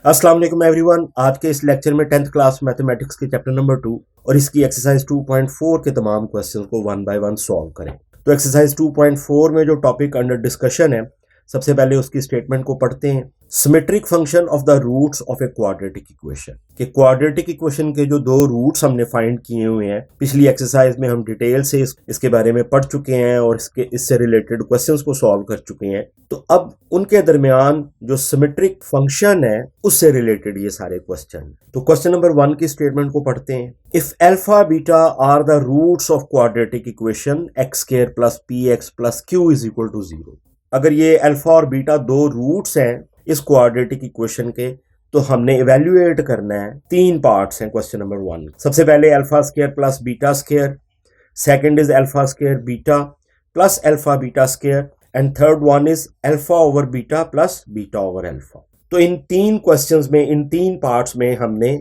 अस्सलाम वालेकुम एवरीवन। आज के इस लेक्चर में 10th क्लास मैथमेटिक्स के चैप्टर नंबर 2 और इसकी एक्सरसाइज 2.4 के तमाम क्वेश्चंस को वन बाय वन सॉल्व करें। तो एक्सरसाइज 2.4 में जो टॉपिक अंडर डिस्कशन है, सबसे पहले उसकी स्टेटमेंट को पढ़ते हैं। Symmetric function of the roots of a quadratic equation, कि क्वाड्रेटिक इक्वेशन के जो दो रूट्स हमने फाइंड किए हुए हैं, पिछली एक्सरसाइज में हम डिटेल से इसके बारे में पढ़ चुके हैं और इससे रिलेटेड क्वेश्चंस को सॉल्व कर चुके हैं। तो अब उनके दरमियान जो सिमेट्रिक फंक्शन है उससे रिलेटेड ये सारे क्वेश्चन। तो क्वेश्चन नंबर 1 की स्टेटमेंट को पढ़ते हैं। If alpha beta are the roots of quadratic equation x square plus p x plus q is equal to 0, अगर ये अल्फा और बीटा दो रूट्स हैं इस क्वाड्रेटिक इक्वेशन के, तो हमने इवेल्युएट करना है। 3 पार्ट्स हैं क्वेश्चन नंबर 1। सबसे पहले alpha square plus beta square, second is alpha square beta plus alpha beta square, and third one is alpha over beta plus beta over alpha. तो इन 3 questions में, इन 3 पार्ट्स में हमने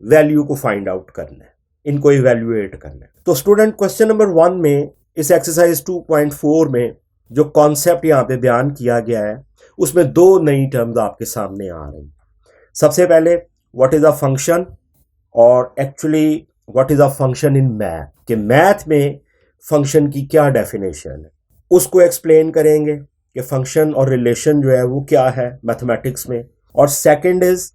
value को find out करना है, इनको इवेल्युएट करना है। तो स्टूडेंट, क्वेश्चन नंबर 1 में इस एक्सरसाइज 2.4 में जो कॉन्सेप्ट यहाँ पे बयान किया गया है उसमें 2 नई टर्म्स आपके सामने आ रही हैं। सबसे पहले व्हाट इज अ फंक्शन, और actually what is a function in math, कि मैथ में फंक्शन की क्या डेफिनेशन है उसको एक्सप्लेन करेंगे कि फंक्शन और रिलेशन जो है वो क्या है मैथमेटिक्स में। और second is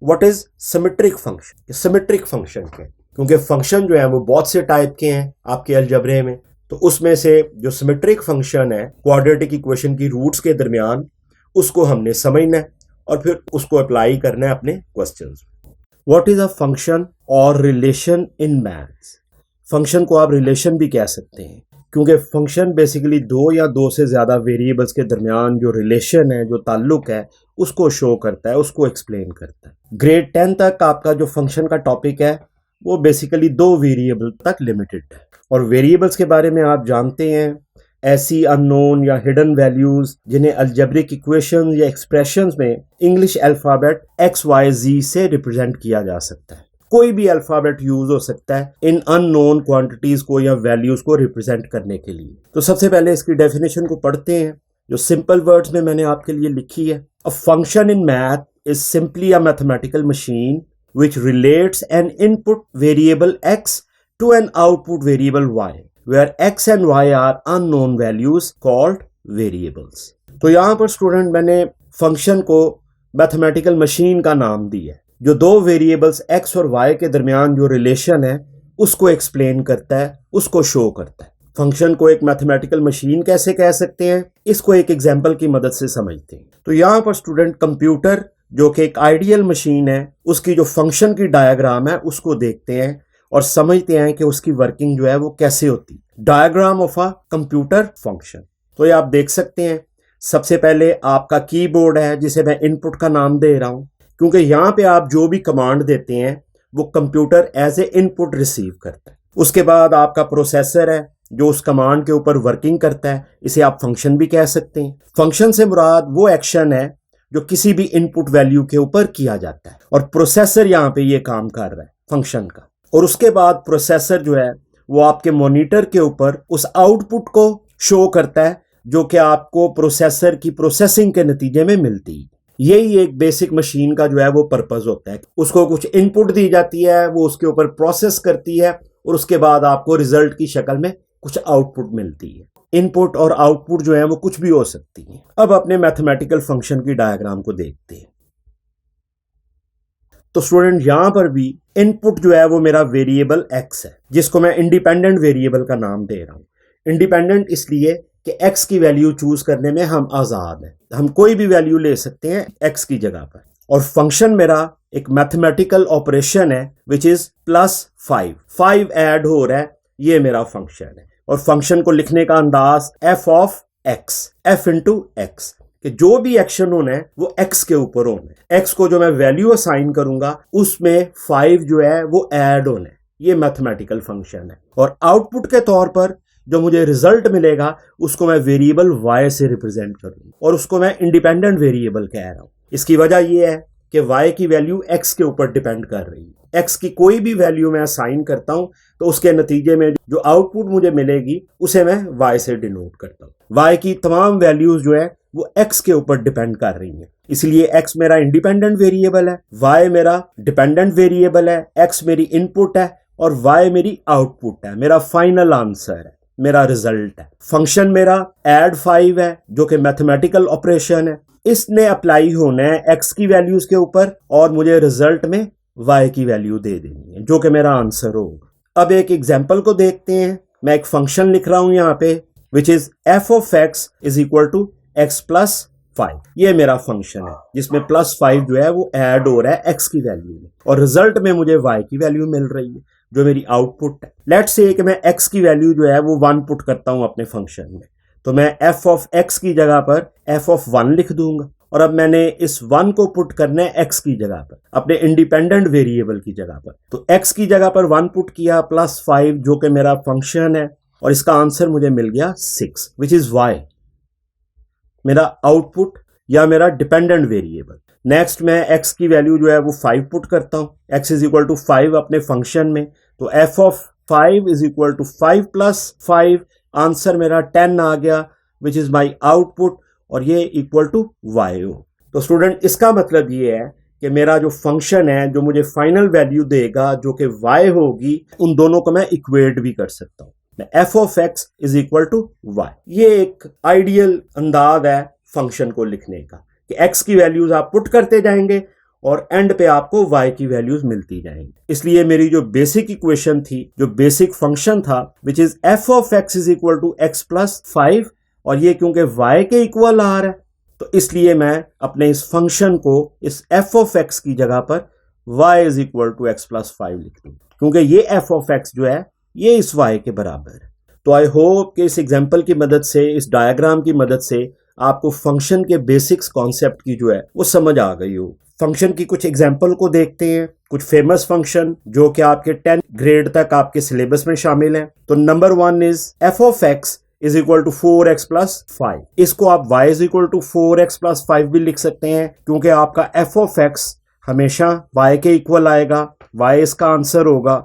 what is symmetric function, symmetric function के, क्योंकि फंक्शन जो है वो बहुत से टाइप के हैं आपके अलजबरे में, तो उसमें से जो सिमेट्रिक फंक्शन है क्वाड्रेटिक इक्वेशन की रूट्स के दरमियान, उसको हमने समझना है और फिर उसको अप्लाई करना है अपने क्वेश्चंस में। व्हाट इज अ फंक्शन और रिलेशन इन मैथ्स, फंक्शन को आप रिलेशन भी कह सकते हैं, क्योंकि फंक्शन बेसिकली 2 या 2 से ज़्यादा वेरिएबल्स के दरमियान जो रिलेशन है, जो ताल्लुक है, उसको शो करता है, उसको एक्सप्लेन करता है। ग्रेड 10 तक आपका जो फंक्शन का टॉपिक है वो बेसिकली 2 वेरिएबल तक लिमिटेड है, और वेरिएबल्स के बारे में आप जानते हैं, ऐसी अननोन या हिडन वैल्यूज जिन्हें अलजेब्रिक इक्वेशन या एक्सप्रेशंस में इंग्लिश अल्फाबेट XYZ से रिप्रेजेंट किया जा सकता है। कोई भी अल्फाबेट यूज हो सकता है इन अननोन क्वांटिटीज को या वैल्यूज को रिप्रेजेंट करने के लिए। तो सबसे पहले इसकी डेफिनेशन को पढ़ते हैं, जो सिंपल वर्ड्स में मैंने आपके लिए लिखी है। A function in math is simply a mathematical machine which relates an input variable x to an output variable y, where x and y are unknown values called variables. तो यहाँ पर student मैंने फंक्शन को mathematical machine का नाम दिया है, जो 2 वेरिएबल्स x और y के दरमियान जो रिलेशन है उसको एक्सप्लेन करता है, उसको शो करता है। फंक्शन को एक मैथमेटिकल मशीन कैसे कह सकते हैं, इसको एक एग्जाम्पल की मदद से समझते हैं। तो यहाँ पर स्टूडेंट कंप्यूटर जो कि एक आइडियल मशीन है, उसकी जो फंक्शन की डायग्राम है उसको देखते हैं और समझते हैं कि उसकी वर्किंग जो है वो कैसे होती। Diagram of a computer function. तो ये आप देख सकते हैं, सबसे पहले आपका कीबोर्ड है जिसे मैं इनपुट का नाम दे रहा हूं, क्योंकि यहाँ पे आप जो भी कमांड देते हैं वो computer as a input receive करता है। उसके बाद आपका प्रोसेसर है जो उस कमांड के ऊपर वर्किंग करता है, इसे आप फंक्शन भी कह सकते हैं। फंक्शन से मुराद वो एक्शन है जो किसी भी इनपुट वैल्यू के ऊपर किया जाता है, और प्रोसेसर यहाँ पे ये काम कर रहा है फंक्शन का। और उसके बाद प्रोसेसर जो है वो आपके मॉनिटर के ऊपर उस आउटपुट को शो करता है जो कि आपको प्रोसेसर की प्रोसेसिंग के नतीजे में मिलती है। यही एक बेसिक मशीन का जो है वो पर्पस होता है। उसको कुछ इनपुट दी जाती है, वो उसके ऊपर प्रोसेस करती है और उसके बाद आपको रिजल्ट की शक्ल में कुछ आउटपुट मिलती है। इनपुट और आउटपुट जो है वो कुछ भी हो सकती है। अब अपने मैथमेटिकल फंक्शन की डायग्राम को देखते हैं। तो स्टूडेंट, यहां पर भी इनपुट जो है वो मेरा वेरिएबल x है, जिसको मैं इंडिपेंडेंट वेरिएबल का नाम दे रहा हूं। इंडिपेंडेंट इसलिए कि x की वैल्यू चूज करने में हम आजाद हैं, हम कोई भी वैल्यू ले सकते हैं x की जगह पर। और फंक्शन मेरा एक मैथमेटिकल ऑपरेशन है विच इज +5 ऐड हो रहा है, ये मेरा फंक्शन है। और फंक्शन को लिखने का अंदाज f of x, f into x, कि जो भी एक्शन होना है वो x के ऊपर होना है। x को जो मैं वैल्यू असाइन करूंगा उसमें 5 जो है वो ऐड होना है, ये मैथमेटिकल फंक्शन है। और आउटपुट के तौर पर जो मुझे रिजल्ट मिलेगा उसको मैं वेरिएबल y से रिप्रेजेंट करूंगा, और उसको मैं इंडिपेंडेंट वेरिएबल कह रहा हूं। इसकी वजह यह है कि y की वैल्यू x के ऊपर डिपेंड कर रही है। x की कोई भी वैल्यू मैं असाइन करता हूं तो उसके नतीजे में जो आउटपुट मुझे मिलेगी उसे मैं y से डिनोट करता हूं। y की तमाम वैल्यूज जो है वो x के ऊपर डिपेंड कर रही हैं। इसलिए x मेरा इंडिपेंडेंट वेरिएबल है, y मेरा डिपेंडेंट वेरिएबल है, x मेरी इनपुट है और y मेरी आउटपुट है, मेरा फाइनल आंसर है, मेरा रिजल्ट है। फंक्शन मेरा ऐड 5 है जो कि मैथमेटिकल ऑपरेशन है, इसने अप्लाई होना है x की वैल्यूज के ऊपर और मुझे रिजल्ट में y की वैल्यू दे देनी है जो कि मेरा आंसर होगा। अब एक एग्जांपल को देखते हैं। मैं एक फंक्शन लिख रहा हूं यहां पे which is f of x is equal to x plus 5। ये मेरा फंक्शन है जिसमें +5 जो है वो ऐड हो रहा है x की वैल्यू में और रिजल्ट में मुझे y की वैल्यू मिल रही है जो मेरी आउटपुट है। लेट्स से कि मैं x की वैल्यू जो है वो 1 पुट करता हूं अपने फंक्शन में, तो मैं f ऑफ x की जगह पर f ऑफ 1 लिख दूंगा और अब मैंने इस 1 को पुट करना है x की जगह पर, अपने इंडिपेंडेंट वेरिएबल की जगह पर। तो x की जगह पर 1 पुट किया +5 जो कि मेरा फंक्शन है और इसका आंसर मुझे मिल गया 6 विच इज y, मेरा आउटपुट या मेरा डिपेंडेंट वेरिएबल। नेक्स्ट मैं x की वैल्यू जो है वो 5 पुट करता हूं, x इज इक्वल टू 5 अपने फंक्शन में, तो f of 5 is equal to 5 plus 5, answer मेरा 10 आ गया विच इज माई आउटपुट और ये इक्वल टू y हो। तो स्टूडेंट इसका मतलब ये है कि मेरा जो फंक्शन है जो मुझे फाइनल वैल्यू देगा जो कि y होगी, उन दोनों को मैं इक्वेट भी कर सकता हूं। f of x is equal to y, ये एक आइडियल अंदाज है फंक्शन को लिखने का कि x की वैल्यूज आप पुट करते जाएंगे और एंड पे आपको y की वैल्यूज मिलती जाएंगी। इसलिए मेरी जो बेसिक इक्वेशन थी, जो बेसिक फंक्शन था which is f of x is equal to x plus 5 और ये क्योंकि y के इक्वल आ रहा है तो इसलिए मैं अपने इस फंक्शन को इस f ऑफ x की जगह पर y is equal to x plus 5 लिख दूं, क्योंकि ये f ऑफ x जो है ये इस y के बराबर है। तो आई होप कि इस एग्जाम्पल की मदद से, इस डायग्राम की मदद से आपको फंक्शन के बेसिक्स कॉन्सेप्ट की जो है वो समझ आ गई हो। फंक्शन की कुछ एग्जाम्पल को देखते हैं, कुछ फेमस फंक्शन जो कि आपके 10th ग्रेड तक आपके सिलेबस में शामिल हैं। तो number 1 is f of x is equal to 4x plus 5। इसको आप y is equal to 4x plus 5 भी लिख सकते हैं क्योंकि आपका f ऑफ x हमेशा y के इक्वल आएगा, y इसका आंसर होगा,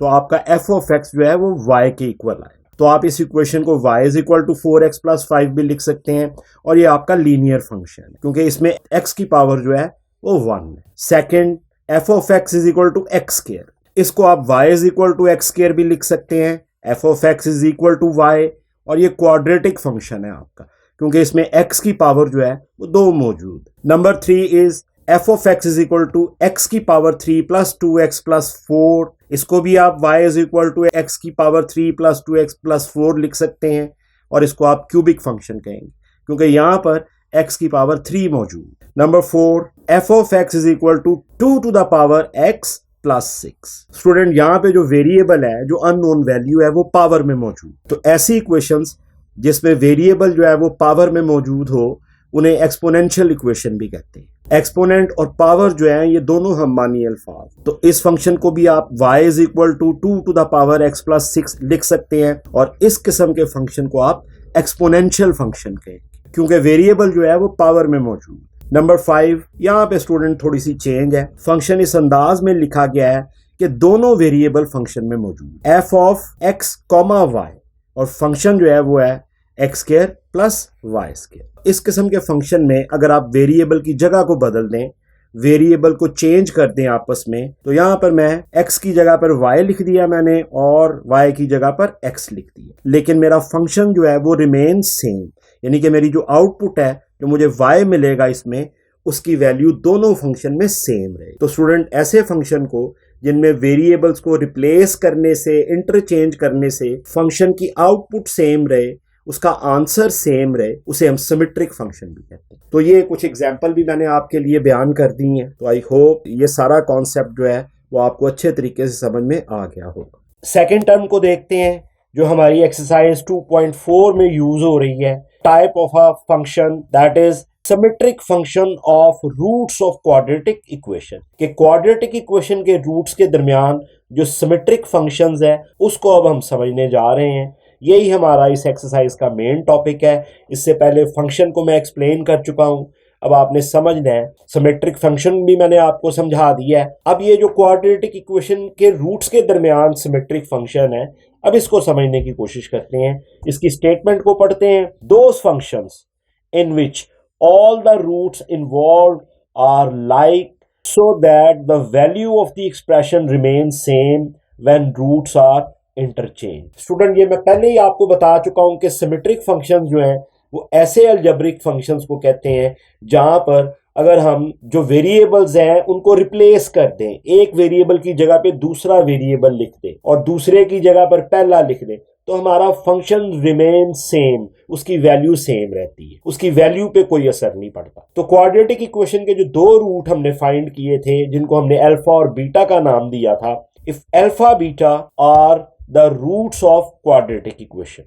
तो आपका f ऑफ x जो है वो y के इक्वल आएगा। तो आप इस इक्वेशन को y is equal to 4x plus 5 भी लिख सकते हैं और ये आपका लीनियर फंक्शन है क्योंकि इसमें x की पावर जो है वो 1 है। Second, f of x is equal to x square, इसको आप y is equal to x square भी लिख सकते हैं, f of x is equal to y और ये क्वाड्रेटिक फंक्शन है आपका क्योंकि इसमें x की पावर जो है वो 2 मौजूद। Number 3 is f of x is equal to x की पावर 3 प्लस 2x प्लस 4, इसको भी आप y is equal to x की पावर 3 प्लस 2x प्लस 4 लिख सकते हैं और इसको आप क्यूबिक फंक्शन कहेंगे क्योंकि यहाँ पर x की पावर 3 मौजूद। Number 4, f of x is equal to 2 to the power x plus 6। Student यहाँ पे जो वेरिएबल है, जो अननोन वैल्यू है वो पावर में मौजूद, तो ऐसी इक्वेशंस जिसमें वेरिएबल जो है वो पावर में मौजूद हो उन्हें एक्सपोनेंशियल इक्वेशन भी कहते हैं। एक्सपोनेंट और पावर जो है ये दोनों हमानी अल्फाज। तो इस फंक्शन को भी आप y is equal to 2 to the power x plus 6 लिख सकते हैं और इस किस्म के फंक्शन को आप एक्सपोनेंशियल फंक्शन कहेंगे क्योंकि वेरिएबल जो है वो पावर में मौजूद। नंबर 5, यहाँ पे स्टूडेंट थोड़ी सी चेंज है, फंक्शन इस अंदाज में लिखा गया है कि दोनों वेरिएबल फंक्शन में मौजूद, f of x comma y और फंक्शन जो है वो है x square plus y square. इस किस्म के फंक्शन में अगर आप वेरिएबल की जगह को बदल दें, वेरिएबल को चेंज कर दें आपस में, तो यहाँ पर मैं x की जगह पर y लिख दिया मैंने और y की जगह पर x लिख दिया, लेकिन मेरा फंक्शन जो है वो रिमेन सेम, यानी कि मेरी जो आउटपुट है जो मुझे y मिलेगा इसमें उसकी वैल्यू दोनों फंक्शन में सेम रहे। तो स्टूडेंट ऐसे फंक्शन को जिनमें वेरिएबल्स को रिप्लेस करने से, इंटरचेंज करने से फंक्शन की आउटपुट सेम रहे, उसका आंसर सेम रहे, उसे हम सिमेट्रिक फंक्शन भी कहते हैं। तो ये कुछ एग्जांपल भी मैंने आपके लिए बयान कर दी हैं। तो आई होप ये सारा कॉन्सेप्ट जो है वो आपको अच्छे तरीके से समझ में आ गया होगा। सेकेंड टर्म को देखते हैं जो हमारी एक्सरसाइज 2.4 में यूज हो रही है, type of a function that is symmetric function of roots of quadratic equation. के क्वाड्रेटिक इक्वेशन के रूट्स के दरमियान जो सिमेट्रिक फंक्शंस है उसको अब हम समझने जा रहे हैं। यही हमारा इस एक्सरसाइज का मेन टॉपिक है। इससे पहले फंक्शन को मैं एक्सप्लेन कर चुका हूं, अब आपने समझना है। सिमेट्रिक फंक्शन भी मैंने आपको समझा दिया है। अब ये जो क्वाड्रेटिक इक्वेशन के रूट्स के दरमियान सिमेट्रिक फंक्शन है, अब इसको समझने की कोशिश करते हैं। इसकी स्टेटमेंट को पढ़ते हैं। Those functions in which all the roots involved are like so that the value of the expression remains same when roots are interchange. Student ये मैं पहले ही आपको बता चुका हूं कि सिमेट्रिक फंक्शंस जो हैं वो ऐसे अलजेब्रिक फंक्शंस को कहते हैं जहां पर अगर हम जो वेरिएबल्स हैं उनको रिप्लेस कर दें, एक वेरिएबल की जगह पे दूसरा वेरिएबल लिख दें और दूसरे की जगह पर पहला लिख दें, तो हमारा फंक्शन रिमेन सेम, उसकी वैल्यू सेम रहती है, उसकी वैल्यू पे कोई असर नहीं पड़ता। तो क्वाड्रेटिक इक्वेशन के जो दो रूट हमने फाइंड किए थे जिनको हमने अल्फा और बीटा का नाम दिया था, if alpha beta are the roots of quadratic equation,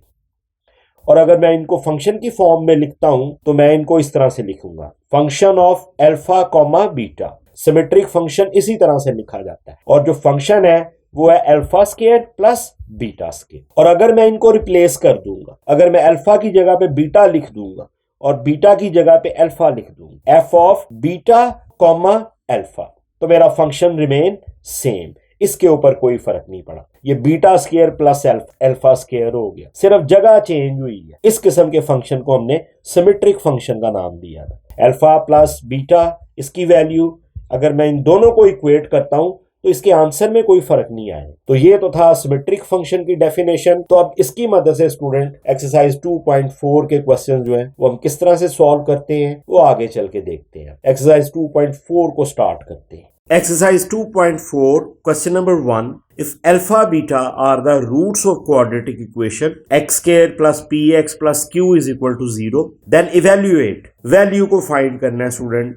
और अगर मैं इनको फंक्शन की फॉर्म में लिखता हूं तो मैं इनको इस तरह से लिखूंगा, function of alpha comma beta. Symmetric function इसी तरह से लिखा जाता है और जो फंक्शन है वो है alpha square plus beta square. और अगर मैं इनको रिप्लेस कर दूंगा, अगर मैं अल्फा की जगह पे बीटा लिख दूंगा और बीटा की जगह पे अल्फा लिख दूंगा, F of beta comma alpha, तो मेरा फंक्शन रिमेन सेम, इसके ऊपर कोई फर्क नहीं पड़ा। ये beta square plus alpha square हो गया, सिर्फ जगह चेंज हुई है। इस किस्म के फंक्शन को हमने सिमेट्रिक फंक्शन का नाम दिया था। अल्फा प्लस बीटा, इसकी वैल्यू अगर मैं इन दोनों को इक्वेट करता हूं तो इसके आंसर में कोई फर्क नहीं आया। तो ये तो था सिमेट्रिक फंक्शन की डेफिनेशन। तो अब इसकी मदद से स्टूडेंट एक्सरसाइज 2.4 के क्वेश्चन जो हैं वो हम किस तरह से सॉल्व करते हैं वो आगे चल के देखते हैं। एक्सरसाइज 2.4 को स्टार्ट करते हैं। Exercise 2.4, question number 1. If alpha beta are the roots of quadratic equation x square plus px plus q is equal to 0, then evaluate. Value को find करना है स्टूडेंट।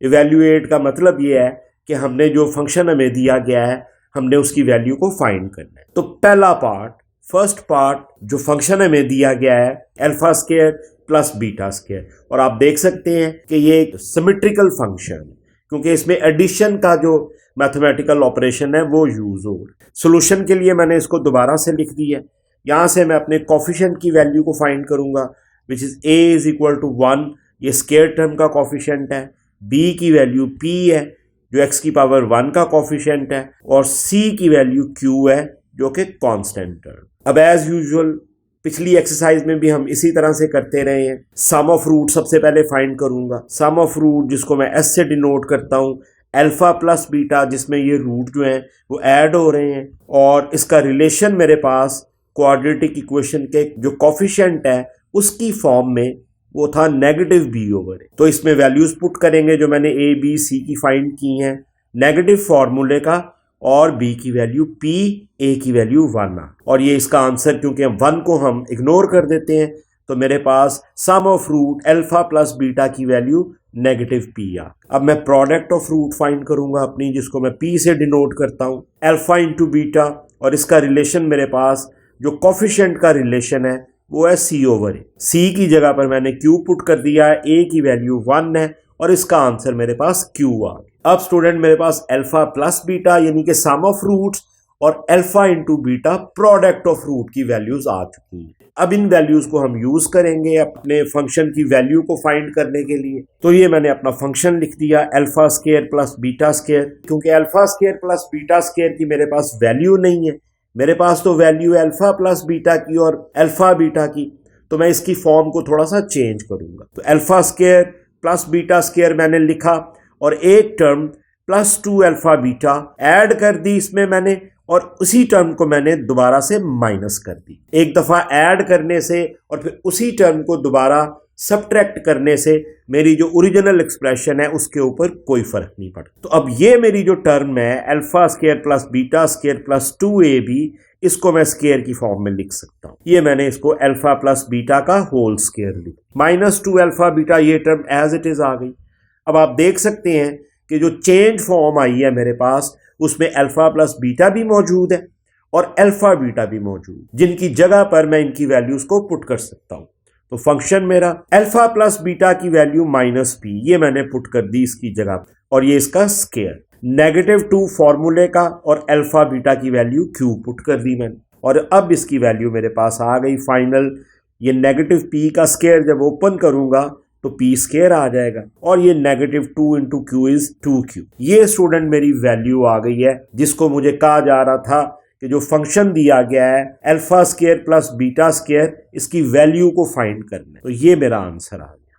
evaluate का मतलब ये है कि हमने जो फंक्शन हमें दिया गया है हमने उसकी वैल्यू को फाइंड करना है। तो पहला पार्ट, फर्स्ट पार्ट, जो फंक्शन हमें दिया गया है alpha square plus beta square, और आप देख सकते हैं कि ये एक सिमेट्रिकल फंक्शन है क्योंकि इसमें एडिशन का जो मैथमेटिकल ऑपरेशन है वो यूज हो रहा है। सोल्यूशन के लिए मैंने इसको दोबारा से लिख दिया है। यहाँ से मैं अपने कोफिशिएंट की वैल्यू को फाइंड करूंगा, which is a is equal to 1, ये स्क्वायर टर्म का कोफिशिएंट है, b की वैल्यू p है जो x की पावर 1 का कोफिशिएंट है, और c की वैल्यू q है जो कि कांस्टेंट टर्म। अब एज यूजुअल पिछली एक्सरसाइज में भी हम इसी तरह से करते रहे हैं। सम ऑफ रूट सबसे पहले फाइंड करूंगा। सम ऑफ रूट जिसको मैं एस से डिनोट करता हूं, अल्फा प्लस बीटा जिसमें ये रूट जो हैं वो ऐड हो रहे हैं, और इसका रिलेशन मेरे पास क्वाड्रेटिक इक्वेशन के जो कोफिशिएंट है उसकी फॉर्म में वो था नेगेटिव बी ओवर ए। तो इसमें वैल्यूज पुट करेंगे जो मैंने ए बी सी की फाइंड की हैं, नेगेटिव फॉर्मूले का, और b की वैल्यू p, a की वैल्यू 1 आ, और ये इसका आंसर, क्योंकि 1 को हम इग्नोर कर देते हैं तो मेरे पास sum of root alpha plus beta की वैल्यू नेगेटिव p आ। अब मैं प्रोडक्ट ऑफ रूट फाइंड करूंगा अपनी, जिसको मैं p से डिनोट करता हूं, अल्फा इंटू बीटा, और इसका रिलेशन मेरे पास जो कोफिशिएंट का रिलेशन है वो है c ओवर ए। c की जगह पर मैंने q पुट कर दिया है, a की वैल्यू 1 है और इसका आंसर मेरे पास q आ। अब स्टूडेंट मेरे पास अल्फा प्लस बीटा यानी कि सम ऑफ रूट्स और alpha into beta product of root की वैल्यूज आ चुकी हैं। अब इन वैल्यूज को हम यूज करेंगे अपने फंक्शन की वैल्यू को फाइंड करने के लिए। तो ये मैंने अपना फंक्शन लिख दिया alpha square plus beta square. क्योंकि alpha square plus beta square की मेरे पास वैल्यू नहीं है, मेरे पास तो वैल्यू है अल्फा प्लस बीटा की और अल्फा बीटा की, तो मैं इसकी फॉर्म को थोड़ा सा चेंज करूंगा। तो alpha square plus beta square मैंने लिखा और एक term plus 2 alpha beta add कर दी इसमें मैंने, और उसी टर्म को मैंने दोबारा से माइनस कर दी। एक दफा ऐड करने से और फिर उसी टर्म को दोबारा सब्ट्रैक्ट करने से मेरी जो ओरिजिनल एक्सप्रेशन है उसके ऊपर कोई फर्क नहीं पड़ता। तो अब ये मेरी जो टर्म है alpha square plus beta square plus 2ab, इसको मैं स्क्वायर की फॉर्म में लिख सकता हूँ। ये मैंने इसको अल्फा प्लस बीटा का होल स्क्वायर लिखा, माइनस 2 अल्फा बीटा, ये टर्म एज इट इज आ गई। अब आप देख सकते हैं कि जो चेंज फॉर्म आई है मेरे पास उसमें अल्फा प्लस बीटा भी मौजूद है और अल्फा बीटा भी मौजूद, जिनकी जगह पर मैं इनकी वैल्यूज को पुट कर सकता हूं। तो फंक्शन मेरा अल्फा प्लस बीटा की वैल्यू माइनस p, ये मैंने पुट कर दी इसकी जगह, और ये इसका स्क्वायर, -2 फॉर्मूले का और अल्फा बीटा की वैल्यू q पुट कर दी मैंने, और अब इसकी वैल्यू मेरे पास आ गई फाइनल। ये -p का स्क्वायर जब ओपन करूंगा तो p स्क्वायर आ जाएगा, और ये -2 इंटू क्यू इज 2q। ये स्टूडेंट मेरी वैल्यू आ गई है, जिसको मुझे कहा जा रहा था कि जो फंक्शन दिया गया है alpha square plus beta square, इसकी वैल्यू को फाइंड करना है। तो ये मेरा आंसर आ गया।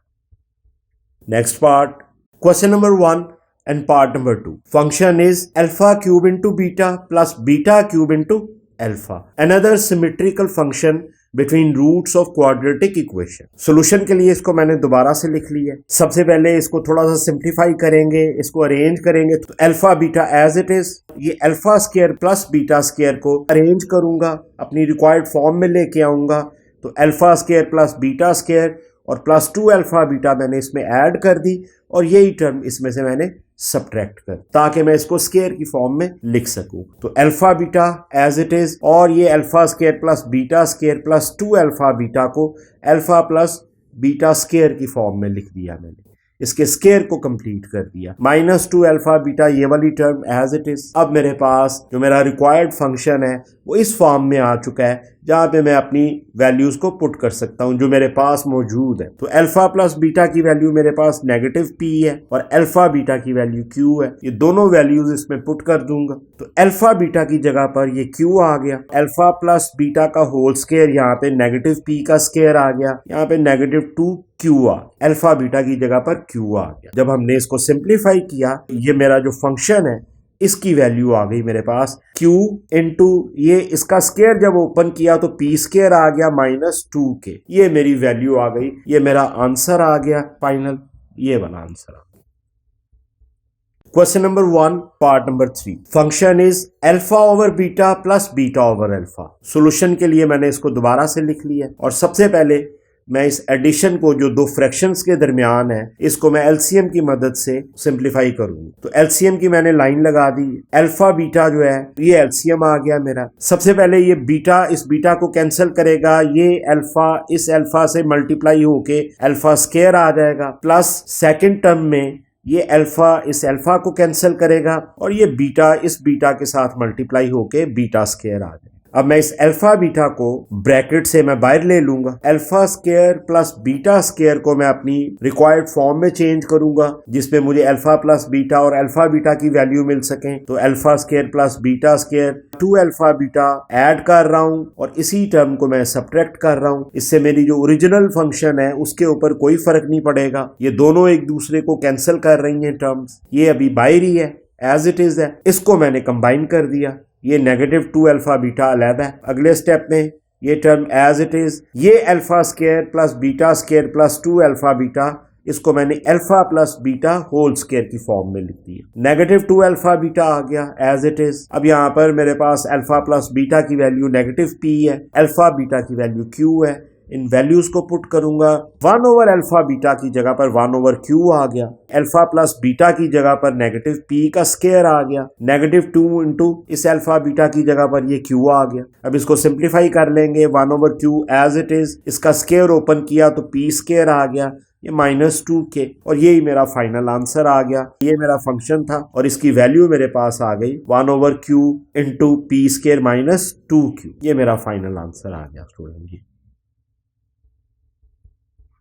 Next part, question number 1 and part number 2. Function is alpha cube into beta plus beta cube into alpha. Another symmetrical function between roots of quadratic equation. Solution के लिए इसको मैंने दोबारा से लिख लिया है. सबसे पहले इसको थोड़ा सा सिंप्लीफाई करेंगे, इसको अरेंज करेंगे. तो alpha beta as it is, ये alpha square plus beta square को अरेंज करूंगा, अपनी रिक्वायर्ड फॉर्म में लेके आऊंगा. तो alpha square plus beta square और प्लस 2 अल्फा बीटा मैंने इसमें ऐड कर दी और यही टर्म इसमें से मैंने सब्ट्रैक्ट कर, ताकि मैं इसको स्क्वायर की फॉर्म में लिख सकूं. तो alpha beta as it is और ये alpha square plus beta square plus 2 alpha beta को अल्फा प्लस बीटा स्क्वायर की फॉर्म में लिख दिया मैंने. इसके स्क्वायर को कंप्लीट कर दिया. -2 अल्फा बीटा ये वाली टर्म एज इट इज. अब मेरे पास जो मेरा रिक्वायर्ड फंक्शन है वो इस फॉर्म में आ चुका है जहां पे मैं अपनी वैल्यूज को पुट कर सकता हूं जो मेरे पास मौजूद है. तो अल्फा प्लस बीटा की वैल्यू मेरे पास -p है और अल्फा बीटा की वैल्यू q है. ये दोनों वैल्यूज इसमें पुट कर दूंगा. तो अल्फा बीटा की जगह पर ये q आ गया. अल्फा प्लस बीटा का होल स्क्वायर यहाँ पे -p का स्क्वायर आ गया. यहाँ पे -2q आ, अल्फा बीटा की जगह पर q आ गया. जब हमने इसको सिंप्लीफाई किया, ये मेरा जो फंक्शन है इसकी वैल्यू आ गई मेरे पास q इंटू ये इसका स्क्वायर जब ओपन किया तो p स्क्वायर आ गया -2k. ये मेरी वैल्यू आ गई. ये मेरा आंसर आ गया फाइनल. ये वाला आंसर आ गया. Question number 1 part number 3. Function is alpha over beta plus beta over alpha. Solution के लिए मैंने इसको दोबारा से लिख लिया और सबसे पहले मैं इस एडिशन को जो दो फ्रैक्शंस के दरमियान है इसको मैं एलसीएम की मदद से सिंप्लीफाई करूंगा. तो एलसीएम की मैंने लाइन लगा दी. अल्फा बीटा जो है ये एलसीएम आ गया मेरा. सबसे पहले ये बीटा इस बीटा को कैंसिल करेगा. ये अल्फा इस अल्फा से मल्टीप्लाई होके अल्फा स्क्वायर आ जाएगा. प्लस सेकेंड टर्म में ये अल्फा इस अल्फा को कैंसिल करेगा और ये बीटा इस बीटा के साथ मल्टीप्लाई होके बीटा स्क्वायर आ जाएगा. अब मैं इस अल्फा बीटा को ब्रैकेट से मैं बाहर ले लूंगा. Alpha square plus beta square को मैं अपनी रिक्वायर्ड फॉर्म में चेंज करूंगा जिसमें मुझे अल्फा प्लस बीटा और अल्फा बीटा की वैल्यू मिल सके. तो alpha square plus beta square 2 alpha beta add कर रहा हूं और इसी टर्म को मैं सब्ट्रैक्ट कर रहा हूं. इससे मेरी जो ओरिजिनल फंक्शन है उसके ऊपर कोई फर्क नहीं पड़ेगा. ये दोनों एक दूसरे को कैंसिल कर रही हैं टर्म्स. ये अभी बाहर ही है, एज इट इज है. इसको मैंने कंबाइन कर दिया. ये -2 अल्फा बीटा अलग है. अगले स्टेप में ये टर्म एज इट इज, ये alpha square plus beta square plus 2 alpha beta, इसको मैंने alpha plus beta whole square की फॉर्म में लिख दिया. -2 अल्फा बीटा आ गया एज इट इज. अब यहाँ पर मेरे पास अल्फा प्लस बीटा की वैल्यू -p है, अल्फा बीटा की वैल्यू q है. इन वैल्यूज को पुट करूंगा. 1 ओवर अल्फा बीटा की जगह पर 1 ओवर q आ गया. अल्फा प्लस बीटा की जगह पर -p का स्क्वायर आ गया. -2 इंटू इस अल्फा बीटा की जगह पर ये q आ गया. अब इसको सिंप्लीफाई कर लेंगे. 1 over q as it is, इसका स्क्वायर ओपन किया तो p स्क्वायर आ गया. ये -2k और यही मेरा फाइनल आंसर आ गया. ये मेरा फंक्शन था और इसकी वैल्यू मेरे पास आ गई 1 over q into p square -2q. ये मेरा फाइनल आंसर आ गया student ji.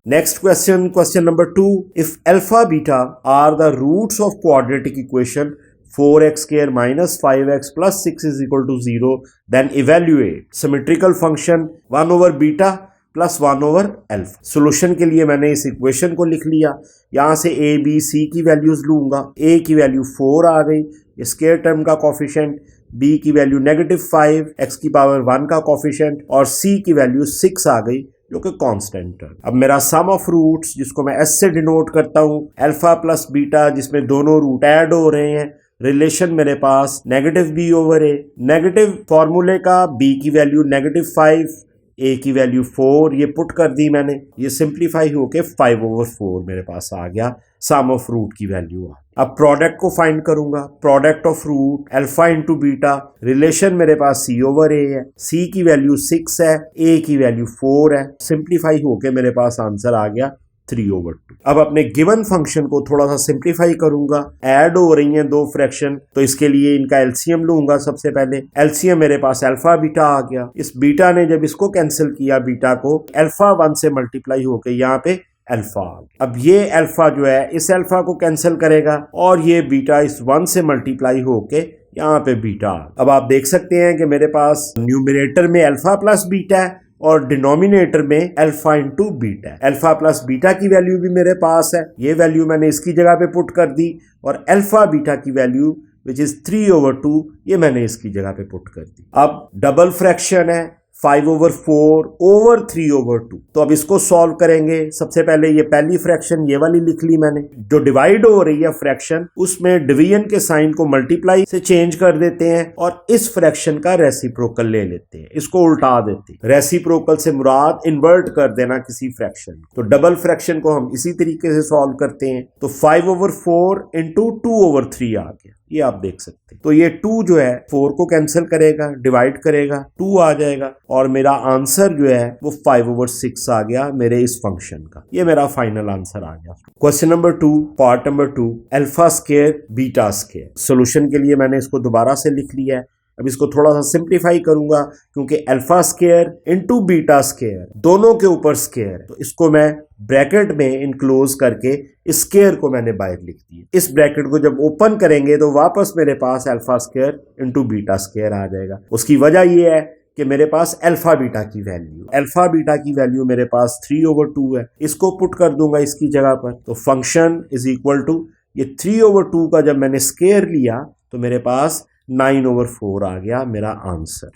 Next question, question number 2. If alpha beta are the roots of quadratic equation 4x square minus 5x plus 6 is equal to 0, then evaluate symmetrical function 1 over beta plus 1 over alpha. Solution के लिए मैंने इस equation को लिख लिया. यहाँ से a, b, c की वैल्यूज लूंगा. a की वैल्यू 4 आ गई, स्क्वायर टर्म का कोफिशिएंट. b की वैल्यू -5, x की पावर 1 का कोफिशिएंट और c की वैल्यू 6 आ गई जो कि कांस्टेंट है. अब मेरा सम ऑफ रूट्स जिसको मैं s से डिनोट करता हूँ, अल्फा प्लस बीटा जिसमें दोनों रूट ऐड हो रहे हैं. रिलेशन मेरे पास -b ओवर a. नेगेटिव फॉर्मूले का b की वैल्यू -5, a की वैल्यू 4 ये पुट कर दी मैंने. ये सिंप्लीफाई होके 5 ओवर 4 मेरे पास आ गया. सम ऑफ रूट की वैल्यू आ. अब प्रोडक्ट को फाइंड करूंगा. Product of root alpha into beta. Relation मेरे पास c ओवर a है. c की वैल्यू 6 है, a की वैल्यू 4 है. सिंप्लीफाई होके मेरे पास आंसर आ गया 3 ओवर 2. अब अपने गिवन फंक्शन को थोड़ा सा सिंप्लीफाई करूंगा. ऐड हो रही हैं दो फ्रैक्शन, तो इसके लिए इनका एलसीएम लूंगा. सबसे पहले एलसीएम मेरे पास अल्फा बीटा आ गया. इस बीटा ने जब इसको कैंसिल किया, बीटा को अल्फा 1 से मल्टीप्लाई होके यहाँ पे अल्फा. अब ये अल्फा जो है इस अल्फा को कैंसिल करेगा और ये बीटा इस 1 से मल्टीप्लाई होके यहाँ पे बीटा. अब आप देख सकते हैं कि मेरे पास न्यूमरेटर में अल्फा प्लस बीटा है, और डिनोमिनेटर में alpha into beta. Alpha plus beta की वैल्यू भी मेरे पास है, ये वैल्यू मैंने इसकी जगह पे पुट कर दी, और अल्फा बीटा की वैल्यू विच इज 3/2 ये मैंने इसकी जगह पे पुट कर दी। अब डबल फ्रैक्शन है 5/4 ओवर 3/2, तो अब इसको सॉल्व करेंगे। सबसे पहले ये पहली फ्रैक्शन ये वाली लिख ली मैंने, जो डिवाइड हो रही है फ्रैक्शन, उसमें डिवीजन के साइन को मल्टीप्लाई से चेंज कर देते हैं और इस फ्रैक्शन का रेसिप्रोकल ले लेते हैं, इसको उल्टा देते हैं। रेसिप्रोकल से मुराद इन्वर्ट कर देना किसी फ्रैक्शन। तो डबल फ्रैक्शन को हम इसी तरीके से सॉल्व करते हैं। तो 5/4 इंटू 2/3 आ गया, ये आप देख सकते हैं। तो ये 2 जो है 4 को कैंसिल करेगा, डिवाइड करेगा, 2 आ जाएगा, और मेरा आंसर जो है वो 5/6 आ गया मेरे इस फंक्शन का। ये मेरा फाइनल आंसर आ गया। Question number 2, part number 2, alpha square beta square. Solution के लिए मैंने इसको दोबारा से लिख लिया है। अब इसको थोड़ा सा सिंप्लीफाई करूंगा, क्योंकि alpha square into beta square दोनों के ऊपर स्क्वायर है, तो इसको मैं ब्रैकेट में इनक्लोज करके इस स्क्वायर को मैंने बाहर लिख दिया। इस ब्रैकेट को जब ओपन करेंगे तो वापस मेरे पास alpha square into beta square आ जाएगा। उसकी वजह यह है कि मेरे पास अल्फा बीटा की वैल्यू मेरे पास 3/2 है, इसको पुट कर दूंगा इसकी जगह पर। तो फंक्शन इज इक्वल टू ये 3/2 का जब मैंने स्क्वायर लिया तो मेरे पास 9/4 आ गया मेरा answer.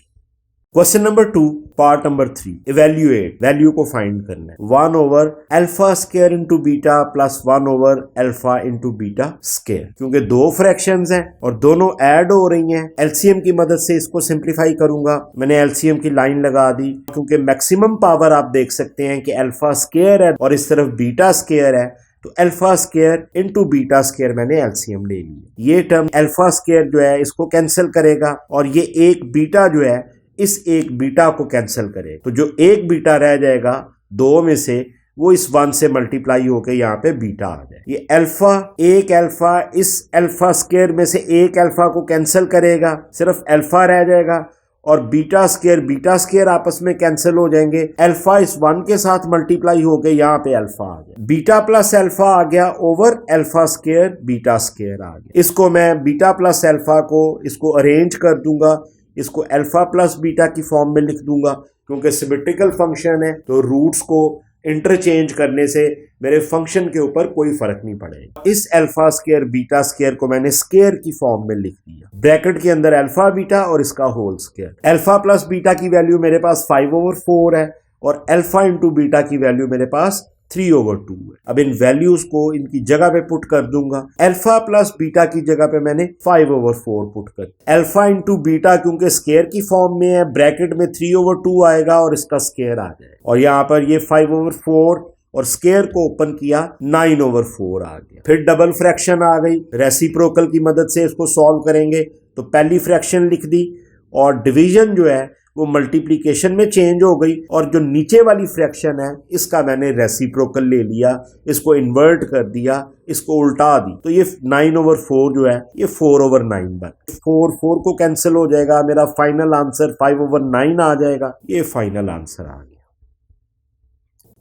Question number 2, part number 3, evaluate, value को फाइंड करना है। 1/अल्फा स्क्वायर इंटू बीटा प्लस 1/अल्फा इंटू बीटा स्क्वायर। क्योंकि दो फ्रैक्शंस हैं और दोनों ऐड हो रही हैं, एलसीएम की मदद से इसको सिंप्लीफाई करूंगा। मैंने एलसीएम की लाइन लगा दी, क्योंकि मैक्सिमम पावर आप देख सकते हैं कि अल्फा स्क्वायर है और इस तरफ बीटा स्क्वायर है, तो alpha square into beta square मैंने एलसीएम ले लिया। ये टर्म अल्फा स्क्वायर जो है इसको कैंसिल करेगा, और ये एक बीटा जो है इस एक बीटा को कैंसिल करेगा। तो जो एक बीटा रह जाएगा दो में से, वो इस 1 से मल्टीप्लाई होकर यहाँ पे बीटा आ जाए। ये अल्फा, एक अल्फा इस अल्फा स्क्वायर में से एक अल्फा को कैंसिल करेगा, सिर्फ अल्फा रह जाएगा, और बीटा स्क्वायर आपस में कैंसिल हो जाएंगे। अल्फा इस 1 के साथ मल्टीप्लाई हो गए, यहाँ पे अल्फा आ गया, बीटा प्लस अल्फा आ गया over alpha square beta square आ गया। इसको मैं बीटा प्लस अल्फा को इसको अरेंज कर दूंगा, इसको अल्फा प्लस बीटा की फॉर्म में लिख दूंगा। क्योंकि सिमेट्रिकल फंक्शन है तो रूट्स को इंटरचेंज करने से मेरे फंक्शन के ऊपर कोई फर्क नहीं पड़ेगा। इस अल्फा स्क्वायर बीटा स्क्वायर को मैंने स्क्वायर की फॉर्म में लिख दिया, ब्रैकेट के अंदर अल्फा बीटा और इसका whole square. Alpha plus beta की वैल्यू मेरे पास 5/4 है और अल्फा इंटू बीटा की वैल्यू मेरे पास 3/2 है। अब इन वैल्यूज को इनकी जगह पे पुट कर दूंगा। अल्फा प्लस बीटा की जगह पे मैंने 5/4 पुट कर, अल्फा इंटू बीटा क्योंकि स्क्वायर की फॉर्म में है, ब्रैकेट में 3/2 आएगा और इसका स्क्वायर आ जाएगा, और यहाँ पर ये 5/4 और स्क्वायर को ओपन किया 9/4 आ गया। फिर डबल फ्रैक्शन आ गई, रेसिप्रोकल की मदद से इसको सॉल्व करेंगे। तो पहली फ्रैक्शन लिख दी और डिवीजन जो है वो मल्टीप्लिकेशन में चेंज हो गई, और जो नीचे वाली फ्रैक्शन है इसका मैंने रेसिप्रोकल ले लिया, इसको इन्वर्ट कर दिया, इसको उल्टा दी। तो ये 9/4 जो है ये 4/9 बन, 4 को कैंसिल हो जाएगा, मेरा फाइनल आंसर 5/9 आ जाएगा। ये फाइनल आंसर आ गया।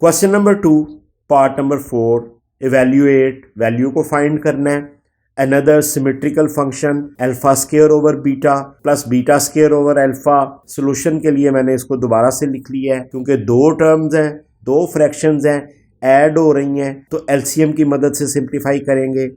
Question number 2, part number 4, evaluate, value को फाइंड करना है। Another symmetrical function alpha square over beta plus beta square over alpha. Solution के लिए मैंने इसको दोबारा से लिख लिया है, क्योंकि दो टर्म्स हैं, दो फ्रैक्शंस हैं, ऐड हो रही हैं, तो एलसीएम की मदद से सिंप्लीफाई करेंगे।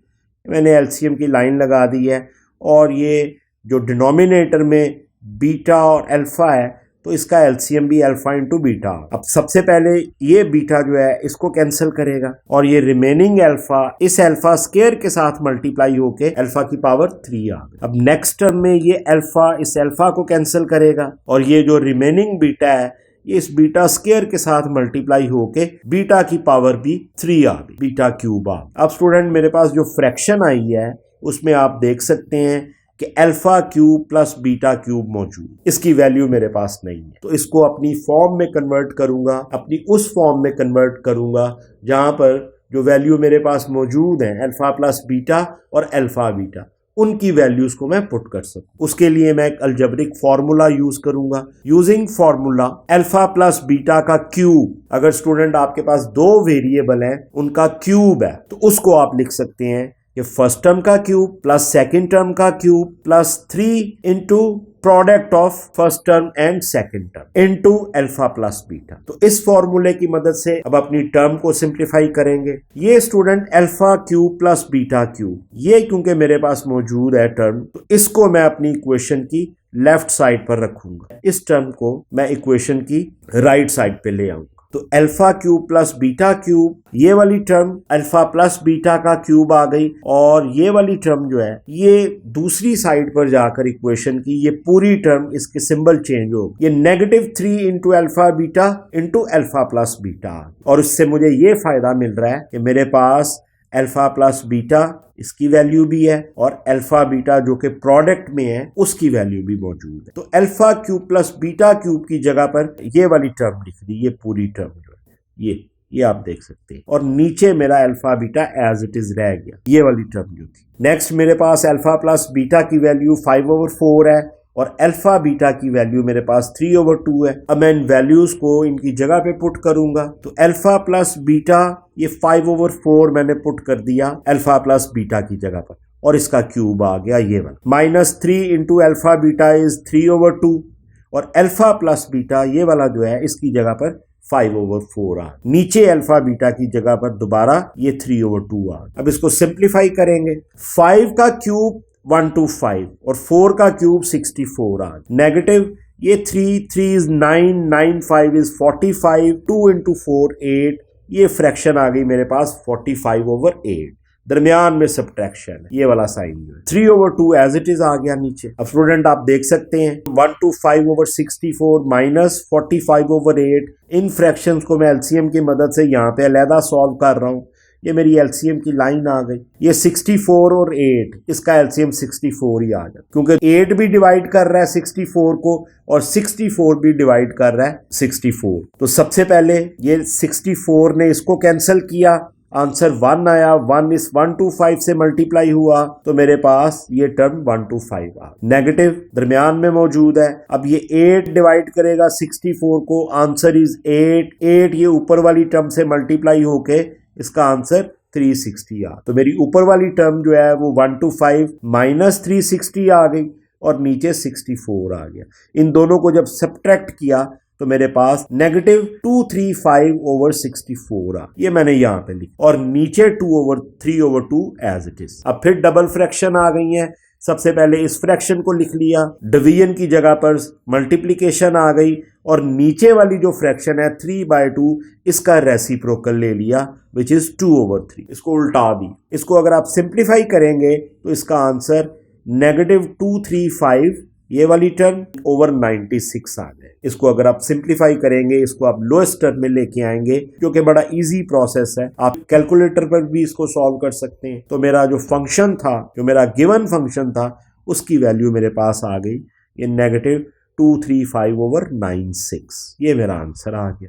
मैंने एलसीएम की लाइन लगा दी है, और ये जो डिनोमिनेटर में बीटा और अल्फा है तो इसका एलसीएम भी अल्फा इंटू बीटा। अब सबसे पहले ये बीटा जो है इसको कैंसिल करेगा, और ये रिमेनिंग अल्फा इस अल्फा स्क्वायर के साथ मल्टीप्लाई होके अल्फा की पावर 3 आ गई। अब नेक्स्ट टर्म में ये अल्फा इस अल्फा को कैंसिल करेगा, और ये जो रिमेनिंग बीटा है ये इस बीटा स्क्वायर के साथ मल्टीप्लाई होके बीटा की पावर भी 3 आ गई, बीटा क्यूब आ गई। अब स्टूडेंट मेरे पास जो फ्रैक्शन आई है उसमें आप देख सकते हैं कि alpha cube plus beta cube मौजूद, इसकी वैल्यू मेरे पास नहीं है, तो इसको अपनी फॉर्म में कन्वर्ट करूंगा, अपनी उस फॉर्म में कन्वर्ट करूंगा जहां पर जो वैल्यू मेरे पास मौजूद है अल्फा प्लस बीटा और अल्फा बीटा, उनकी वैल्यूज को मैं पुट कर सकूं। उसके लिए मैं एक अलजेब्रिक फार्मूला यूज करूंगा। Using formula alpha plus beta का क्यूब, अगर स्टूडेंट आपके पास दो वेरिएबल हैं उनका क्यूब है तो उसको आप लिख सकते हैं कि फर्स्ट टर्म का क्यूब प्लस सेकंड टर्म का cube plus 3 into product of first term and second term into alpha plus beta. तो इस फॉर्मूले की मदद से अब अपनी टर्म को सिंप्लीफाई करेंगे। ये student alpha cube plus beta cube, ये क्योंकि मेरे पास मौजूद है टर्म, तो इसको मैं अपनी इक्वेशन की लेफ्ट साइड पर रखूंगा, इस टर्म को मैं इक्वेशन की राइट साइड पे ले आऊंगा। तो alpha cube plus beta cube, ये वाली टर्म अल्फा प्लस बीटा का क्यूब आ गई, और ये वाली टर्म जो है ये दूसरी साइड पर जाकर इक्वेशन की ये पूरी टर्म, इसके सिंबल चेंज हो, ये -3 into alpha beta into alpha plus beta. और इससे मुझे ये फायदा मिल रहा है कि मेरे पास अल्फा प्लस बीटा इसकी वैल्यू भी है और अल्फा बीटा जो कि प्रोडक्ट में है उसकी वैल्यू भी मौजूद है। तो alpha cube plus beta cube की जगह पर ये वाली टर्म लिख दी, ये पूरी टर्म जो है ये आप देख सकते हैं, और नीचे मेरा alpha beta as it is रह गया, ये वाली टर्म जो थी। नेक्स्ट मेरे पास अल्फा प्लस बीटा की वैल्यू 5/4 है और अल्फा बीटा की वैल्यू मेरे पास 3/2 है। अब मैं इन वैल्यूज को इनकी जगह पे पुट करूंगा, तो अल्फा प्लस बीटा ये 5/4 मैंने पुट कर दिया अल्फा प्लस बीटा की जगह पर, और इसका क्यूब आ गया ये वाला। -3 इंटू अल्फा बीटा इज 3/2, और अल्फा प्लस बीटा ये वाला जो है इसकी जगह पर 5/4 आ। नीचे अल्फा बीटा की जगह पर दोबारा ये 3/2 आ। अब इसको सिंप्लीफाई करेंगे, 5 का क्यूब 125 और 4 का क्यूब 64 आ। नेगेटिव ये 3 इज 9, 9 5 इज 45, 2 इंटू 4 8, ये फ्रैक्शन आ गई मेरे पास 45/8। दरमियान में सब्ट्रैक्शन है, ये वाला साइन जो है 3/2 एज इट इज आ गया नीचे। अब स्टूडेंट आप देख सकते हैं 125/64 माइनस 45/8, इन फ्रैक्शंस को मैं एलसीएम की मदद से यहाँ पे अलहदा सॉल्व कर रहा हूँ। ये मेरी एलसीएम की लाइन आ गई, ये 64 और 8, इसका एलसीएम 64 ही आ गया, क्योंकि 8 भी डिवाइड कर रहा है 64 को और 64 भी डिवाइड कर रहा है 64। तो सबसे पहले ये 64 ने इसको कैंसिल किया, आंसर 1 आया, 1 इस 125 से मल्टीप्लाई हुआ, तो मेरे पास ये टर्म 125 आ। नेगेटिव दरमियान में मौजूद है। अब ये 8 डिवाइड करेगा 64 को, आंसर इज 8 ये ऊपर वाली टर्म से मल्टीप्लाई होके इसका आंसर 360 आ। तो मेरी ऊपर वाली टर्म जो है वो 125 माइनस 360 आ गई और नीचे 64 आ गया। इन दोनों को जब सब्ट्रैक्ट किया तो मेरे पास -235/64 आ। ये मैंने यहाँ पे लिखा, और नीचे 2/3/2 एज इट इज। अब फिर डबल फ्रैक्शन आ गई है। सबसे पहले इस फ्रैक्शन को लिख लिया, डिवीजन की जगह पर मल्टीप्लिकेशन आ गई, और नीचे वाली जो फ्रैक्शन है 3/2 इसका रेसिप्रोकल ले लिया विच इज 2/3, इसको उल्टा दी। इसको अगर आप सिंप्लीफाई करेंगे तो इसका आंसर -235 ये वाली टर्म ओवर 96 आ गए। इसको अगर आप सिंप्लीफाई करेंगे, इसको आप लोएस्ट टर्म में लेके आएंगे, जो कि बड़ा इजी प्रोसेस है, आप कैलकुलेटर पर भी इसको सॉल्व कर सकते हैं। तो मेरा जो फंक्शन था, जो मेरा गिवन फंक्शन था, उसकी वैल्यू मेरे पास आ गई ये -235/96। ये मेरा आंसर आ गया।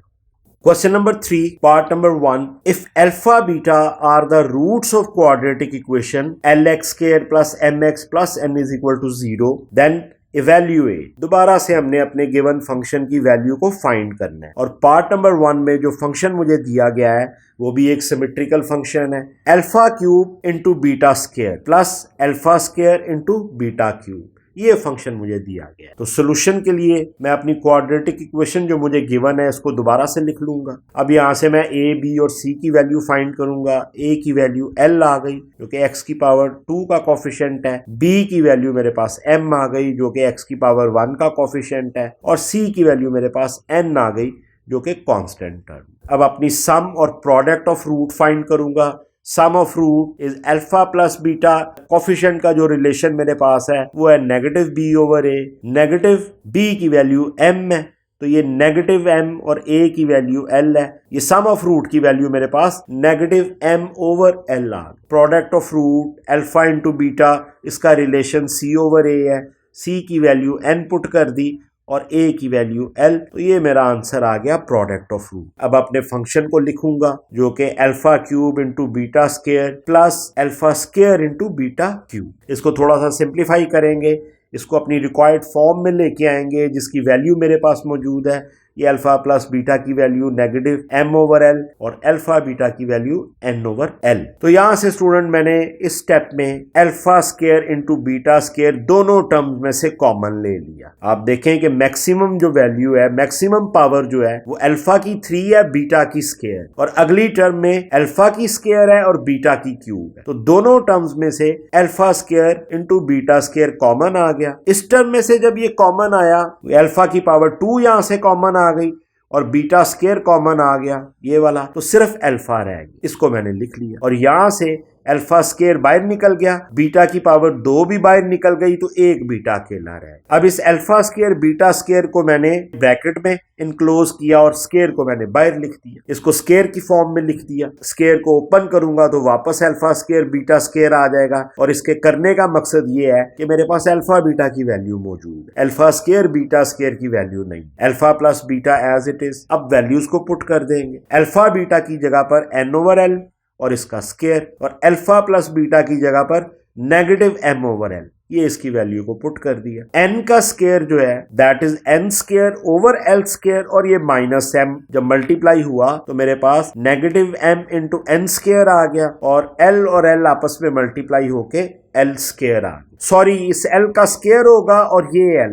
Question number 3, part number 1. If alpha beta are the roots of quadratic equation lx square plus mx plus n is equal to 0, then evaluate. दोबारा से हमने अपने गिवन फंक्शन की वैल्यू को फाइंड करना है, और पार्ट नंबर 1 में जो फंक्शन मुझे दिया गया है वो भी एक सिमेट्रिकल फंक्शन है, alpha cube into beta square plus alpha square into beta cube. ये फंक्शन मुझे दिया गया है। तो सोल्यूशन के लिए मैं अपनी क्वाड्रेटिक इक्वेशन जो मुझे गिवन है इसको दोबारा से लिख लूंगा। अब यहाँ से मैं a, b और c की वैल्यू फाइंड करूंगा। a की वैल्यू l आ गई जो कि x की पावर 2 का कोफिशिएंट है, b की वैल्यू मेरे पास m आ गई जो कि x की पावर 1 का कोफिशिएंट है, और c की वैल्यू मेरे पास n आ गई जो कि कांस्टेंट टर्म। अब अपनी सम और प्रोडक्ट ऑफ रूट फाइंड करूंगा। Sum of root is alpha plus beta, coefficient का जो रिलेशन मेरे पास है वो है -b/a। नेगेटिव b की वैल्यू m है, तो ये -m और a की वैल्यू l है। ये सम ऑफ रूट की वैल्यू मेरे पास -m/l आ। Product of root alpha into beta, इसका रिलेशन c/a है। c की वैल्यू n पुट कर दी और a की वैल्यू l, तो ये मेरा आंसर आ गया प्रोडक्ट ऑफ रूट। अब अपने फंक्शन को लिखूंगा जो कि alpha cube into beta square plus alpha square into beta cube. इसको थोड़ा सा सिंप्लीफाई करेंगे, इसको अपनी रिक्वायर्ड फॉर्म में लेके आएंगे जिसकी वैल्यू मेरे पास मौजूद है ये अल्फा प्लस बीटा की value negative m over l और अल्फा बीटा की वैल्यू n ओवर l। तो यहां से स्टूडेंट मैंने इस स्टेप में alpha square into beta square दोनों टर्म्स में से कॉमन ले लिया। आप देखें कि मैक्सिमम जो वैल्यू है, मैक्सिमम पावर जो है वो अल्फा की 3 है बीटा की स्क्वायर, और अगली टर्म में अल्फा की स्क्वायर है और बीटा की क्यूब है। तो दोनों टर्म्स में से alpha square into beta square common आ गया। इस टर्म में से जब ये कॉमन आया, अल्फा की पावर 2 यहां से कॉमन आ गई और बीटा स्क्वायर कॉमन आ गया ये वाला, तो सिर्फ अल्फा रह गया। इसको मैंने लिख लिया और यहां से अल्फा स्क्वायर बाहर निकल गया, बीटा की पावर 2 भी बाहर निकल गई, तो एक बीटा अकेला रहा। अब इस अल्फा स्क्वायर बीटा स्क्वायर को मैंने ब्रैकेट में इनक्लोज किया और स्क्वायर को मैंने बाहर लिख दिया। इसको स्क्वायर की फॉर्म में लिख दिया। स्क्वायर को ओपन करूंगा तो वापस अल्फा स्क्वायर बीटा स्क्वायर आ जाएगा, और इसके करने का मकसद ये है कि मेरे पास अल्फा बीटा की वैल्यू मौजूद है, अल्फा स्क्वायर बीटा स्क्वायर की वैल्यू नहीं। Alpha plus beta as it is. अब वैल्यूज को पुट कर देंगे। अल्फा बीटा की जगह पर n ओवर l और इसका स्क्वायर, और अल्फा प्लस बीटा की जगह पर नेगेटिव m ओवर l, ये इसकी वैल्यू को पुट कर दिया। n का स्क्वायर जो है that is n square over l square, और ये माइनस m जब मल्टीप्लाई हुआ तो मेरे पास negative m into n square आ गया, और l और l आपस में मल्टीप्लाई होके l स्क्वायर आ गया। सॉरी, इस l का स्क्वायर होगा और ये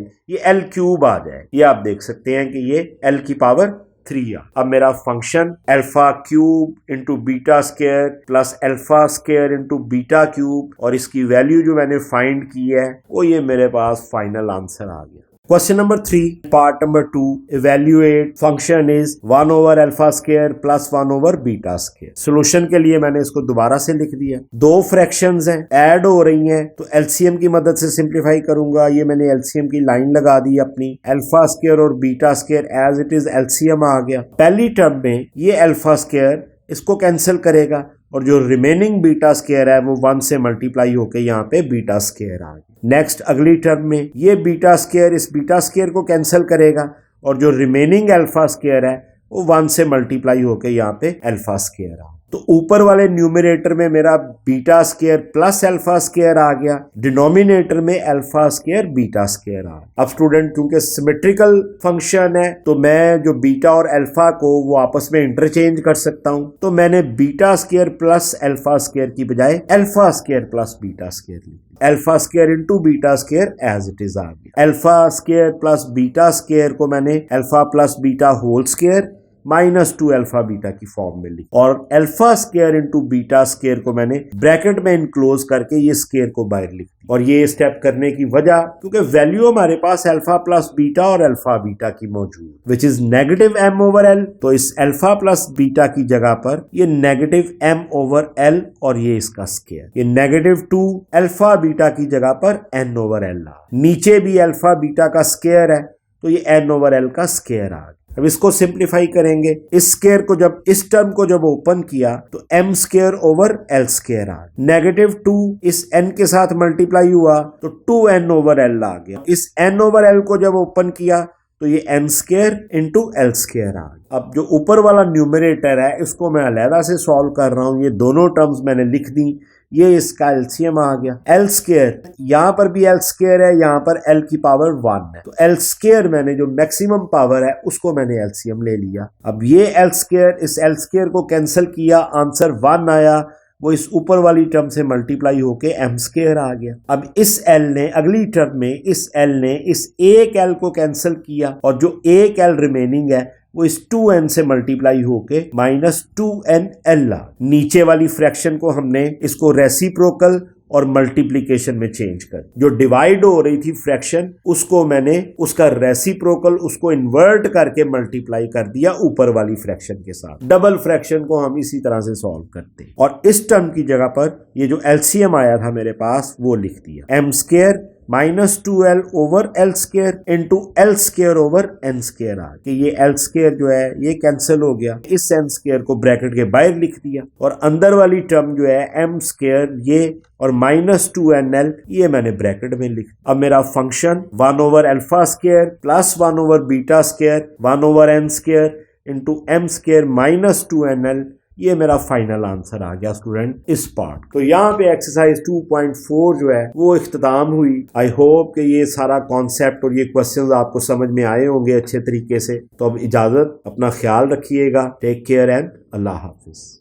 l क्यूब आ जाए। ये आप देख सकते हैं कि ये l की पावर 3 आ। अब मेरा function alpha cube into beta square plus alpha square into beta cube, और इसकी वैल्यू जो मैंने फाइंड की है वो ये मेरे पास फाइनल आंसर आ गया। Question number 3 part number 2, evaluate function is 1 over alpha square plus 1 over beta square. Solution के लिए मैंने इसको दोबारा से लिख दिया। दो फ्रैक्शंस हैं, ऐड हो रही हैं, तो एलसीएम की मदद से सिंप्लीफाई करूंगा। ये मैंने एलसीएम की लाइन लगा दी अपनी। अल्फा स्क्वायर और beta square as it is LCM आ गया। पहली टर्म में ये अल्फा स्क्वायर इसको कैंसिल करेगा, और जो रिमेनिंग बीटा स्क्वायर है वो 1 से मल्टीप्लाई होके यहाँ पे बीटा स्क्वायर आ गया। नेक्स्ट अगली टर्म में ये बीटा स्क्वायर इस बीटा स्क्वायर को कैंसिल करेगा, और जो रिमेनिंग अल्फा स्क्वायर है वो 1 से मल्टीप्लाई होके यहाँ पे अल्फा स्क्वायर आ। तो ऊपर वाले न्यूमरेटर में मेरा beta square plus alpha square आ गया, डिनोमिनेटर में अल्फा स्क्वायर बीटा स्क्वायर आ। अब स्टूडेंट क्योंकि सिमेट्रिकल फंक्शन है तो मैं जो बीटा और अल्फा को वो आपस में इंटरचेंज कर सकता हूं, तो मैंने beta square plus alpha square की बजाय alpha square plus beta square ली। Alpha square into beta square as it is आ गया। Alpha square plus beta square को मैंने alpha plus beta whole square -2 alpha beta की फॉर्म में लिखी, और alpha square into beta square को मैंने ब्रैकेट में इनक्लोज करके ये स्क्वायर को बाहर लिख दिया। और ये स्टेप करने की वजह क्योंकि वैल्यू हमारे पास अल्फा प्लस बीटा और अल्फा बीटा की मौजूद, which is negative m over l, तो इस अल्फा प्लस बीटा की जगह पर ये नेगेटिव m ओवर l और ये इसका स्क्वायर, ये -2 अल्फा बीटा की जगह पर n ओवर l आ। नीचे भी अल्फा बीटा का स्क्वायर है तो ये n ओवर l का स्क्वायर आ गया। अब इसको सिंप्लीफाई करेंगे। इस स्क्वायर को जब इस टर्म को जब ओपन किया तो m square over l square आ गया। -2 इस n के साथ मल्टीप्लाई हुआ तो 2n ओवर l आ गया। इस n ओवर l को जब ओपन किया तो ये m square into l square आ गया। अब जो ऊपर वाला न्यूमरेटर है इसको मैं अलहदा से सॉल्व कर रहा हूँ। ये दोनों टर्म्स मैंने लिख दी। ये इसका एलसीएम आ गया। एल स्क्वायर, यहाँ पर भी एल स्क्वायर है, यहाँ पर एल की पावर 1 है, तो एल स्क्वायर मैंने जो मैक्सिमम पावर है उसको मैंने एलसीएम ले लिया। अब ये एल स्क्वायर इस एल स्क्वायर को कैंसिल किया, आंसर 1 आया, वो इस ऊपर वाली टर्म से मल्टीप्लाई होके एम स्क्वायर आ गया। अब इस एल ने अगली टर्म में इस एल ने इस एक एल को कैंसिल किया, और जो एक एल रिमेनिंग है वो इस 2n से मल्टीप्लाई होके -2nl आ। नीचे वाली फ्रैक्शन को हमने इसको रेसिप्रोकल और मल्टीप्लिकेशन में चेंज कर, जो डिवाइड हो रही थी फ्रैक्शन उसको मैंने उसका रेसिप्रोकल उसको इन्वर्ट करके मल्टीप्लाई कर दिया ऊपर वाली फ्रैक्शन के साथ। डबल फ्रैक्शन को हम इसी तरह से सॉल्व करते हैं, और इस टर्म की जगह पर ये जो एलसीएम आया था मेरे पास वो लिख दिया। m square -2l over l square into l square over n square आ कि ये l स्क्वायर जो है ये कैंसिल हो गया। इस n स्क्वायर को ब्रैकेट के बाहर लिख दिया, और अंदर वाली टर्म जो है m स्क्वायर ये और -2nl ये मैंने ब्रैकेट में लिख। अब मेरा function 1 over alpha square plus 1 over beta square 1 over n square into m square -2nl ये मेरा फाइनल आंसर आ गया स्टूडेंट इस पार्ट। तो यहाँ पे एक्सरसाइज 2.4 जो है वो इख्तिताम हुई। आई होप कि ये सारा कॉन्सेप्ट और ये क्वेश्चंस आपको समझ में आए होंगे अच्छे तरीके से। तो अब इजाजत, अपना ख्याल रखिएगा, टेक केयर एंड अल्लाह हाफिज।